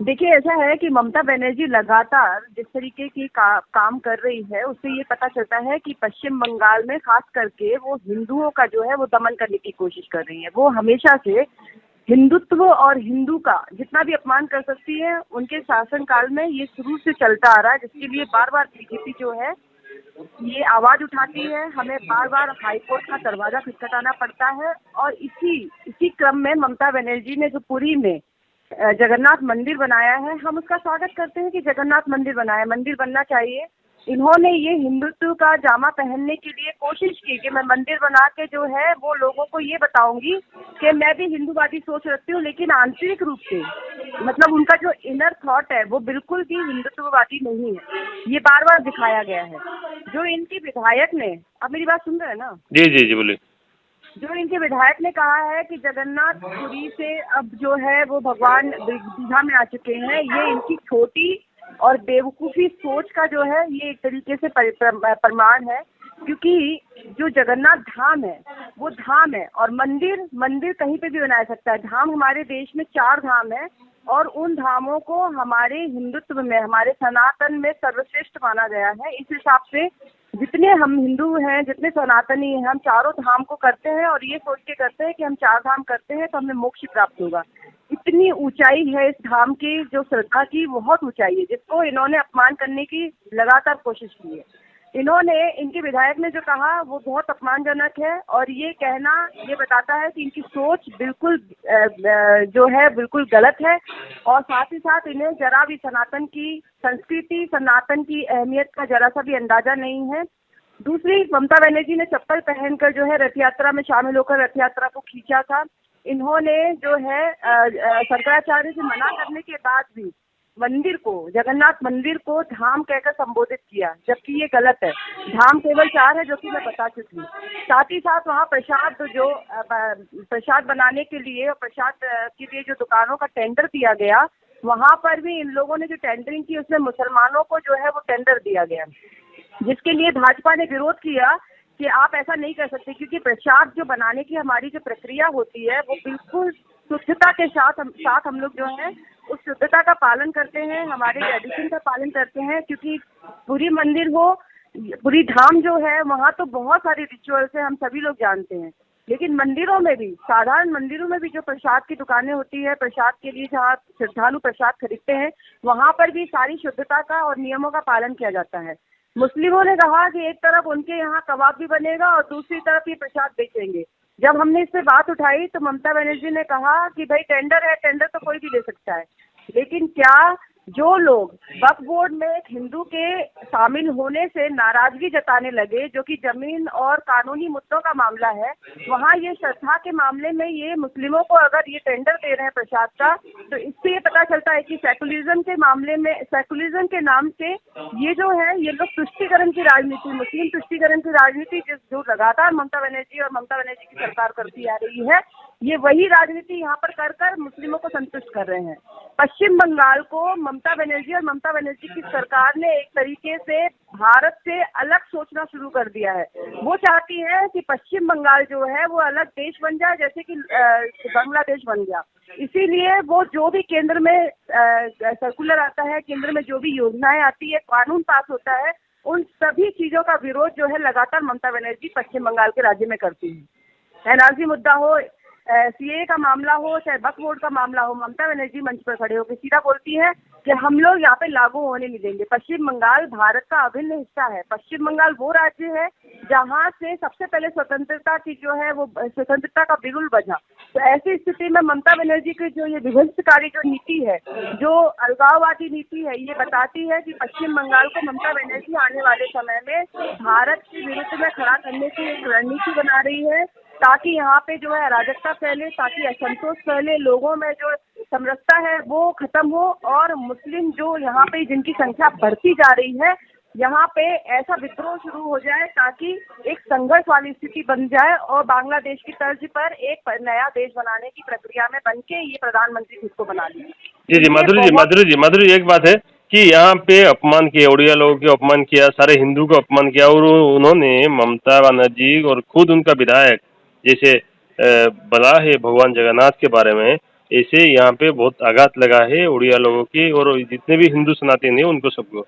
देखिए, ऐसा है कि ममता बनर्जी लगातार जिस तरीके की काम कर रही है, उससे ये पता चलता है कि पश्चिम बंगाल में खास करके वो हिंदुओं का जो है वो दमन करने की कोशिश कर रही है। वो हमेशा से हिंदुत्व और हिंदू का जितना भी अपमान कर सकती है, उनके शासनकाल में ये शुरू से चलता आ रहा है, जिसके लिए बार-बार बीजेपी जो है ये आवाज उठाती है। हमें बार-बार हाई कोर्ट का दरवाजा खटखटाना पड़ता है और इसी इसी क्रम में ममता बनर्जी ने जो पुरी में जगन्नाथ मंदिर बनाया है, हम उसका स्वागत करते हैं कि जगन्नाथ मंदिर बनाया, मंदिर बनना चाहिए। इन्होंने ये हिंदुत्व का जामा पहनने के लिए कोशिश की कि मैं मंदिर बना के जो है वो लोगों को ये बताऊंगी कि मैं भी हिंदूवादी सोच रखती हूँ, लेकिन आंतरिक रूप से मतलब उनका जो इनर थॉट है वो बिल्कुल भी हिंदुत्ववादी नहीं है। ये बार बार दिखाया गया है। जो इनकी विधायक ने, अब मेरी बात सुन रहे हैं ना? जी जी जी बोलिए। जो इनके विधायक ने कहा है कि जगन्नाथपुरी से अब जो है वो भगवान दीघा में आ चुके हैं, ये इनकी छोटी और बेवकूफ़ी सोच का जो है ये एक तरीके से प्रमाण है। क्योंकि जो जगन्नाथ धाम है वो धाम है और मंदिर मंदिर कहीं पे भी बनाया सकता है। धाम हमारे देश में 4 धाम है और उन धामों को हमारे हिंदुत्व में, हमारे सनातन में सर्वश्रेष्ठ माना गया है। इस हिसाब से जितने हम हिंदू हैं, जितने सनातनी हैं, हम चारों धाम को करते हैं और ये सोच के करते हैं कि हम 4 धाम करते हैं तो हमें मोक्ष प्राप्त होगा। इतनी ऊंचाई है इस धाम की, जो श्रद्धा की बहुत ऊंचाई है, जिसको इन्होंने अपमान करने की लगातार कोशिश की है। इन्होंने, इनके विधायक ने जो कहा वो बहुत अपमानजनक है और ये कहना ये बताता है कि इनकी सोच बिल्कुल जो है बिल्कुल गलत है और साथ ही साथ इन्हें जरा भी सनातन की संस्कृति, सनातन की अहमियत का जरा सा भी अंदाजा नहीं है। दूसरी, ममता बनर्जी ने चप्पल पहनकर जो है रथ यात्रा में शामिल होकर रथ यात्रा को खींचा था। इन्होंने जो है शंकराचार्य से मना करने के बाद भी मंदिर को, जगन्नाथ मंदिर को धाम कहकर संबोधित किया, जबकि ये गलत है। धाम केवल 4 है, जो कि मैं बता चुकी हूँ। साथ ही साथ वहाँ प्रसाद जो प्रसाद बनाने के लिए और प्रसाद के लिए जो दुकानों का टेंडर दिया गया, वहाँ पर भी इन लोगों ने जो टेंडरिंग की उसमें मुसलमानों को जो है वो टेंडर दिया गया, जिसके लिए भाजपा ने विरोध किया कि आप ऐसा नहीं कर सकते, क्योंकि प्रसाद जो बनाने की हमारी जो प्रक्रिया होती है वो बिल्कुल शुद्धता के साथ हम लोग जो है उस शुद्धता का पालन करते हैं, हमारे ट्रेडिशन का पालन करते हैं। क्योंकि पूरी मंदिर हो, पूरी धाम जो है वहाँ तो बहुत सारे रिचुअल्स है, हम सभी लोग जानते हैं। लेकिन मंदिरों में भी, साधारण मंदिरों में भी जो प्रसाद की दुकानें होती है, प्रसाद के लिए जहाँ श्रद्धालु प्रसाद खरीदते हैं, वहाँ पर भी सारी शुद्धता का और नियमों का पालन किया जाता है। मुस्लिमों ने कहा कि एक तरफ उनके यहाँ कबाब भी बनेगा और दूसरी तरफ ये प्रसाद बेचेंगे। जब हमने इस पे बात उठाई तो ममता बनर्जी ने कहा कि भाई टेंडर है, टेंडर तो कोई भी ले सकता है, लेकिन क्या जो लोग वक्फ बोर्ड में एक हिंदू के शामिल होने से नाराजगी जताने लगे, जो कि जमीन और कानूनी मुद्दों का मामला है, वहाँ ये श्रद्धा के मामले में ये मुस्लिमों को अगर ये टेंडर दे रहे हैं प्रसाद का, तो इससे ये पता चलता है कि सेकुलरिज्म के मामले में, सेकुलरिज्म के नाम से ये जो है ये लोग तुष्टीकरण की राजनीति, मुस्लिम तुष्टीकरण की राजनीति जो लगातार ममता बनर्जी और ममता बनर्जी की सरकार करती आ रही है, ये वही राजनीति यहाँ पर कर कर मुस्लिमों को संतुष्ट कर रहे हैं। पश्चिम बंगाल को ममता बनर्जी और ममता बनर्जी की सरकार ने एक तरीके से भारत से अलग सोचना शुरू कर दिया है। वो चाहती है कि पश्चिम बंगाल जो है वो अलग देश बन जाए, जैसे कि बांग्लादेश बन गया। इसीलिए वो जो भी केंद्र में सर्कुलर आता है, केंद्र में जो भी योजनाएं आती है, कानून पास होता है, उन सभी चीजों का विरोध जो है लगातार ममता बनर्जी पश्चिम बंगाल के राज्य में करती है। एनआरसी मुद्दा हो, सीए का मामला हो, चाहे वक्फ बोर्ड का मामला हो, ममता बनर्जी मंच पर खड़े होकर सीधा बोलती है कि हम लोग यहाँ पे लागू होने नहीं देंगे। पश्चिम बंगाल भारत का अभिन्न हिस्सा है। पश्चिम बंगाल वो राज्य है जहाँ से सबसे पहले स्वतंत्रता की जो है वो स्वतंत्रता का बिगुल बजा। तो ऐसी स्थिति में ममता बनर्जी की जो ये विध्वंसकारी जो नीति है, जो अलगाववादी नीति है, ये बताती है कि पश्चिम बंगाल को ममता बनर्जी आने वाले समय में भारत के विरुद्ध में खड़ा करने की एक रणनीति बना रही है, ताकि यहाँ पे जो है अराजकता फैले, ताकि असंतोष फैले, लोगों में जो समरसता है वो खत्म हो और मुस्लिम जो यहाँ पे जिनकी संख्या बढ़ती जा रही है, यहाँ पे ऐसा विद्रोह शुरू हो जाए ताकि एक संघर्ष वाली स्थिति बन जाए और बांग्लादेश की तर्ज पर एक नया देश बनाने की प्रक्रिया में बन के ये प्रधानमंत्री खुद को बना लिया। जी जी माधुरी जी एक बात है कि यहाँ पे अपमान किया, उड़िया लोगों के अपमान किया, सारे हिंदू को अपमान किया और उन्होंने ममता बनर्जी और खुद उनका विधायक जैसे बला है भगवान जगन्नाथ के बारे में, ऐसे यहाँ पे बहुत आघात लगा है उड़िया लोगों की और जितने भी हिंदू सनातन है उनको सबको।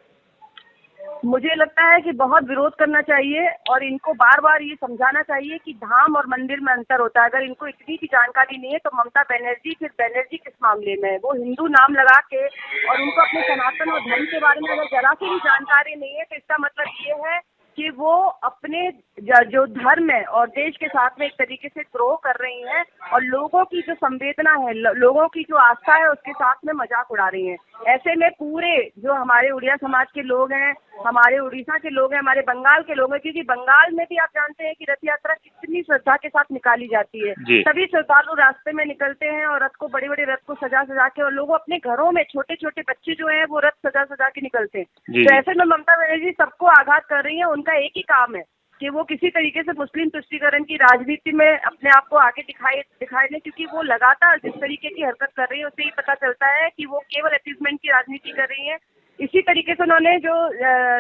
मुझे लगता है कि बहुत विरोध करना चाहिए और इनको बार बार ये समझाना चाहिए कि धाम और मंदिर में अंतर होता है। अगर इनको इतनी भी जानकारी नहीं है तो ममता बनर्जी फिर बनर्जी किस मामले में है? वो हिंदू नाम लगा के और उनको अपने सनातन और धर्म के बारे में अगर जरा सी भी जानकारी नहीं है तो इसका मतलब ये है कि वो अपने जो धर्म है और देश के साथ में एक तरीके से द्रोह कर रही हैं और लोगों की जो संवेदना है, लोगों की जो आस्था है उसके साथ में मजाक उड़ा रही हैं। ऐसे में पूरे जो हमारे उड़िया समाज के लोग हैं, हमारे उड़ीसा के लोग हैं, हमारे बंगाल के लोग हैं, क्योंकि बंगाल में भी आप जानते हैं कि रथ यात्रा कितनी श्रद्धा के साथ निकाली जाती है। सभी श्रद्धालु रास्ते में निकलते हैं और रथ को बड़े बड़े रथ को सजा सजा के, और लोग अपने घरों में छोटे छोटे बच्चे जो हैं वो रथ सजा सजा के निकलते हैं। तो ऐसे में ममता बनर्जी सबको आघात कर रही है। उनका एक ही काम है कि वो किसी तरीके से मुस्लिम तुष्टीकरण की राजनीति में अपने आप को आगे दिखाई दें, क्योंकि वो लगातार जिस तरीके की हरकत कर रही है उससे ही पता चलता है कि वो केवल अपीसमेंट की राजनीति कर रही है। इसी तरीके से उन्होंने जो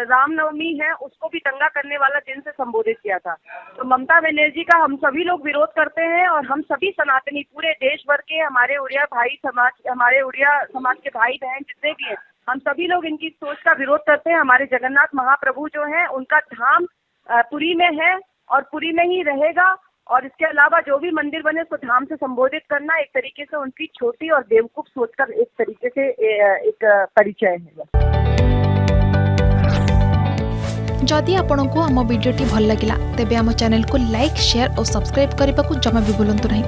रामनवमी है उसको भी दंगा करने वाला दिन से संबोधित किया था। तो ममता बनर्जी का हम सभी लोग विरोध करते हैं और हम सभी सनातनी पूरे देश भर के हमारे उड़िया समाज के भाई बहन जितने भी हैं, हम सभी लोग इनकी सोच का विरोध करते हैं। हमारे जगन्नाथ महाप्रभु जो हैं उनका धाम पुरी में है और पुरी में ही रहेगा, और इसके अलावा जो भी मंदिर बने उसको धाम से संबोधित करना एक तरीके से उनकी छोटी और बेवकूफ सोच का एक तरीके से एक परिचय है। जदि आपंक आम भिडी भल लगा तेब आम चैनल को लाइक, शेयर और सब्सक्राइब करने को जमा भी भूलु नहीं।